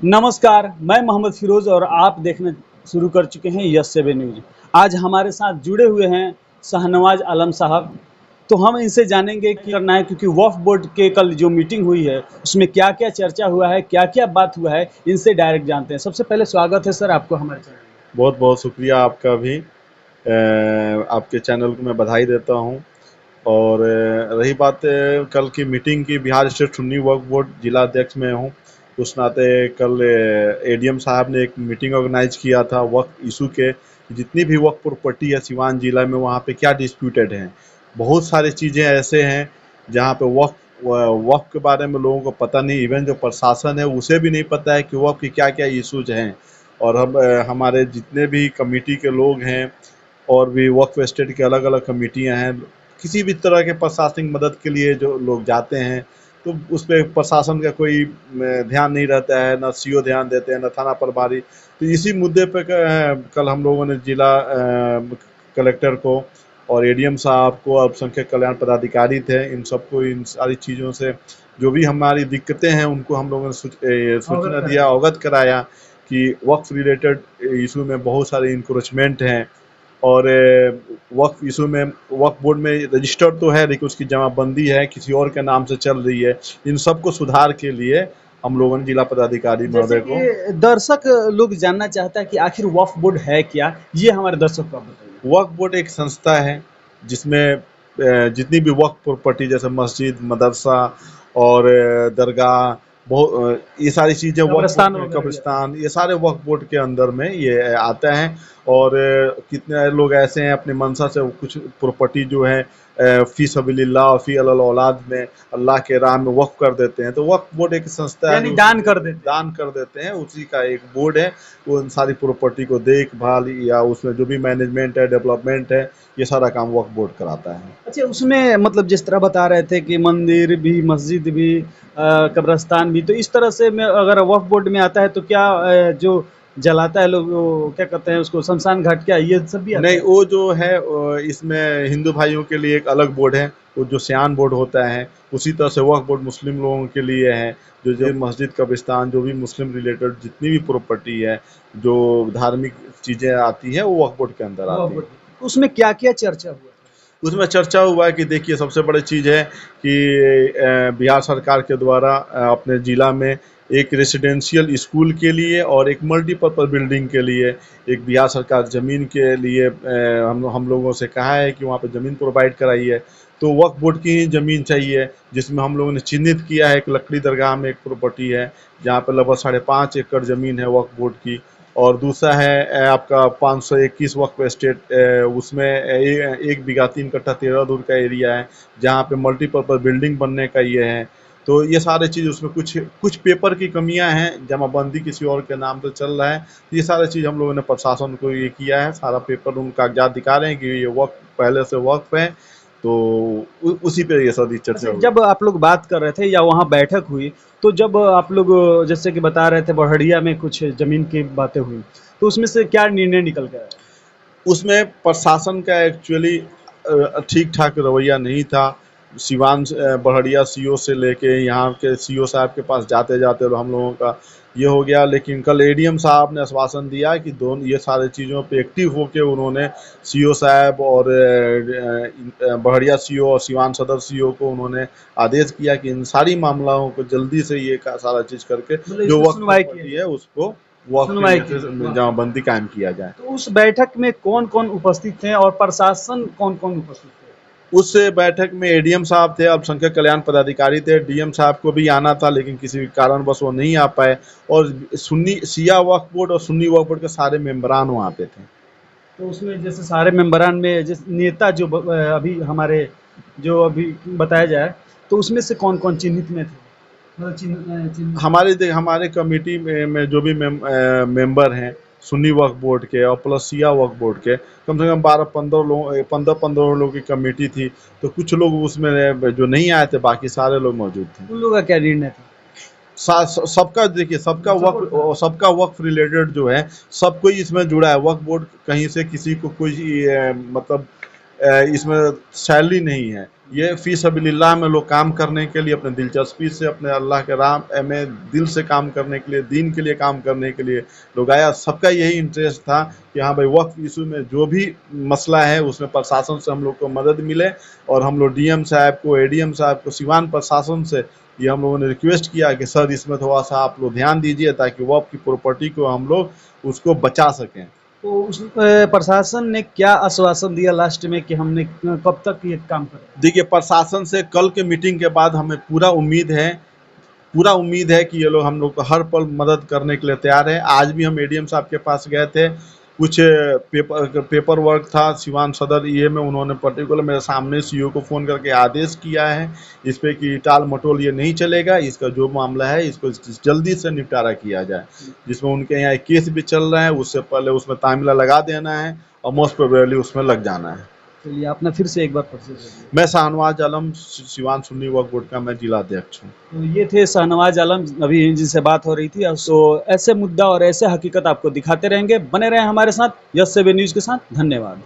नमस्कार, मैं मोहम्मद फिरोज और आप देखना शुरू कर चुके हैं यस 7 न्यूज। आज हमारे साथ जुड़े हुए हैं शाहनवाज आलम साहब। तो हम इनसे जानेंगे कि करना है, क्योंकि वक्फ बोर्ड के कल जो मीटिंग हुई है उसमें क्या क्या चर्चा हुआ है, क्या क्या बात हुआ है, इनसे डायरेक्ट जानते हैं। सबसे पहले स्वागत है सर आपको हमारे चैनल में। बहुत बहुत शुक्रिया आपका भी। आपके चैनल को मैं बधाई देता हूँ। और रही बात कल की मीटिंग की, बिहार स्टेट सुन्नी वक्फ बोर्ड जिला अध्यक्ष में हूँ। उस नाते कल एडीएम साहब ने एक मीटिंग ऑर्गेनाइज किया था वक्फ इशू के, जितनी भी वक्फ प्रॉपर्टी है सिवान जिला में वहाँ पे क्या डिस्प्यूटेड हैं। बहुत सारी चीज़ें ऐसे हैं जहाँ पे वक्फ के बारे में लोगों को पता नहीं, इवन जो प्रशासन है उसे भी नहीं पता है कि वक्फ की क्या क्या इशूज हैं। और हमारे जितने भी कमेटी के लोग हैं और भी वक्फ एस्टेट की अलग अलग कमेटियां हैं, किसी भी तरह के प्रशासनिक मदद के लिए जो लोग जाते हैं तो उस पर प्रशासन का कोई ध्यान नहीं रहता है, ना सीओ ध्यान देते हैं, ना थाना प्रभारी। तो इसी मुद्दे पे कल हम लोगों ने जिला कलेक्टर को और एडीएम साहब को, अल्पसंख्यक कल्याण पदाधिकारी थे, इन सबको इन सारी चीज़ों से जो भी हमारी दिक्कतें हैं उनको हम लोगों ने सूचना दिया, अवगत कराया कि वक्फ रिलेटेड इशू में बहुत सारे इंक्रोचमेंट हैं। और वक्फ इशू में वक्फ बोर्ड में रजिस्टर्ड तो है लेकिन उसकी जमाबंदी है किसी और के नाम से चल रही है। इन सब को सुधार के लिए हम लोगों ने जिला पदाधिकारी जैसे महोदय को। कि दर्शक लोग जानना चाहता है कि आखिर वक्फ बोर्ड है क्या, ये हमारे दर्शक को आप बताइए। वक्फ बोर्ड एक संस्था है जिसमें जितनी भी वक्फ प्रॉपर्टी जैसे मस्जिद, मदरसा और दरगाह, बहुत ये सारी चीज़ें वक्फ बोर्ड कब्रिस्तान में, वगैरह भी कब्रिस्तान, ये सारे वक्फ बोर्ड के अंदर में ये आता है। और कितने लोग ऐसे हैं अपनी मंशा से कुछ प्रॉपर्टी जो है फ़ी सबीलिल्लाह और फ़ी अलल औलाद में अल्लाह के राह में वक्फ कर देते हैं। तो वक्फ बोर्ड एक संस्था है यानी जो दान कर देते हैं। दान कर देते हैं, उसी का एक बोर्ड है। वो इन सारी प्रॉपर्टी को देखभाल या उसमें जो भी मैनेजमेंट है, डेवलपमेंट है, ये सारा काम वक्फ बोर्ड कराता है। अच्छा, उसमें मतलब जिस तरह बता रहे थे कि मंदिर भी, मस्जिद भी, कब्रिस्तान भी, तो इस तरह से में अगर वक्फ बोर्ड में आता है तो क्या जो जलाता है लोग, वो क्या कहते हैं उसको, शमशान घाट, क्या ये सब भी आता नहीं, है? वो जो है इसमें हिंदू भाइयों के लिए एक अलग बोर्ड है, वो जो सियान बोर्ड होता है। उसी तरह से वक्फ बोर्ड मुस्लिम लोगों के लिए है, जो जो मस्जिद, कब्रिस्तान, जो भी मुस्लिम रिलेटेड जितनी भी प्रॉपर्टी है, जो धार्मिक चीज़ें आती हैं, वो वक्फ बोर्ड के अंदर वक्फ आती बोर्ड हैं। तो उसमें क्या-क्या चर्चा हुआ? उसमें चर्चा हुआ है कि देखिए, सबसे बड़ी चीज़ है कि बिहार सरकार के द्वारा अपने ज़िला में एक रेसिडेंशियल स्कूल के लिए और एक मल्टीपर्पज़ बिल्डिंग के लिए एक बिहार सरकार ज़मीन के लिए हम लोगों से कहा है कि वहाँ पे ज़मीन प्रोवाइड कराई है। तो वक्फ बोर्ड की ही ज़मीन चाहिए, जिसमें हम लोगों ने चिन्हित किया है एक लकड़ी दरगाह में एक प्रॉपर्टी है, जहाँ पे लगभग 5.5 एकड़ ज़मीन है वक्फ बोर्ड की। और दूसरा है आपका 521 वक्फ एस्टेट, उसमें 1 बीघा 3 कट्ठा 13 धूर का एरिया है, जहाँ पे मल्टीपर्पज़ बिल्डिंग बनने का ये है। तो ये सारी चीज़ उसमें कुछ कुछ पेपर की कमियां हैं, जमाबंदी किसी और के नाम से चल रहा है। ये सारी चीज़ हम लोगों ने प्रशासन को ये किया है, सारा पेपर उन कागजात दिखा रहे हैं कि ये वक्फ पहले से वक्फ है। तो उसी पे ये सारी चर्चा अच्छा, हुई। जब आप लोग बात कर रहे थे या वहाँ बैठक हुई, तो जब आप लोग जैसे कि बता रहे थे बढ़िया में कुछ ज़मीन की बातें हुई, तो उसमें से क्या निर्णय निकल के आया? उसमें प्रशासन का एक्चुअली ठीक ठाक रवैया नहीं था। सिवान बड़हरिया सीओ से लेके यहाँ के सीओ साहब के पास जाते जाते और हम लोगों का ये हो गया। लेकिन कल एडीएम साहब ने आश्वासन दिया कि दोनों ये सारी चीज़ों पे एक्टिव होके उन्होंने सीओ साहब और बड़हरिया सीओ और सिवान सदर सीओ को उन्होंने आदेश किया कि इन सारी मामलों को जल्दी से ये सारा चीज़ करके मतलब जो इसमें वक्त सुनवाई की प्रॉपर्टी जाए। है उसको वक्त के सुनवाई की लिए जाए। जमाबंदी कायम किया जाए। तो उस बैठक में कौन-कौन उपस्थित थे और प्रशासन कौन-कौन उपस्थित थे? उस बैठक में एडीएम साहब थे, अल्पसंख्यक कल्याण पदाधिकारी थे, डीएम साहब को भी आना था लेकिन किसी कारणवश वो नहीं आ पाए। और सुन्नी शिया वक्फ बोर्ड और सुन्नी वक्फ बोर्ड के सारे मेंबरान वहाँ पे थे। तो उसमें जैसे सारे मेंबरान में जिस नेता जो अभी हमारे जो अभी बताया जाए, तो उसमें से कौन-कौन चिन्हित में थे? मतलब चिन्ह हमारे कमेटी में जो भी मेंबर हैं सुन्नी वक्फ बोर्ड के और प्लस शिया वक्फ बोर्ड के, कम से कम 12-15 लोगों की कमेटी थी। तो कुछ लोग उसमें जो नहीं आए थे, बाकी सारे लोग मौजूद थे। उन लोगों का क्या निर्णय था? सबका देखिए, सपोर्ट था। सबका वक्फ रिलेटेड जो है, सब कोई इसमें जुड़ा है। वक्फ बोर्ड कहीं से किसी को कोई मतलब इसमें सैलरी नहीं है, ये फी सबीलिल्लाह में लोग काम करने के लिए अपने दिलचस्पी से, अपने अल्लाह के राह में दिल से काम करने के लिए, दीन के लिए काम करने के लिए लोग आया। सबका यही इंटरेस्ट था कि हाँ भाई वक्फ इशू में जो भी मसला है उसमें प्रशासन से हम लोग को मदद मिले, और हम लोग डीएम साहब को, एडीएम साहब को, सिवान प्रशासन से ये हम लोगों ने रिक्वेस्ट किया कि सर इसमें थोड़ा सा आप लोग ध्यान दीजिए ताकि वक्फ की प्रॉपर्टी को हम लोग उसको बचा सकें। तो उस प्रशासन ने क्या आश्वासन दिया लास्ट में कि हमने कब तक ये काम करें? देखिए, प्रशासन से कल के मीटिंग के बाद हमें पूरा उम्मीद है कि ये लोग हम लोग को हर पल मदद करने के लिए तैयार है। आज भी हम एडीएम साहब के पास गए थे, कुछ पेपर वर्क था सिवान सदर ये में, उन्होंने पर्टिकुलर मेरे सामने सीईओ को फ़ोन करके आदेश किया है इस पे कि टाल मटोल ये नहीं चलेगा, इसका जो मामला है इसको जल्दी से निपटारा किया जाए। जिसमें उनके यहाँ एक केस भी चल रहा है, उससे पहले उसमें तामिला लगा देना है और मोस्ट प्रोबेबली उसमें लग जाना है। चलिए आपने फिर से एक बार परिचय। मैं शाहनवाज आलम, सिवान सुन्नी वक्फ बोर्ड का मैं जिला अध्यक्ष हूँ। तो ये थे शाहनवाज आलम, अभी जिनसे बात हो रही थी। तो ऐसे मुद्दा और ऐसे हकीकत आपको दिखाते रहेंगे, बने रहें हमारे साथ यस 7 न्यूज़ के साथ। धन्यवाद।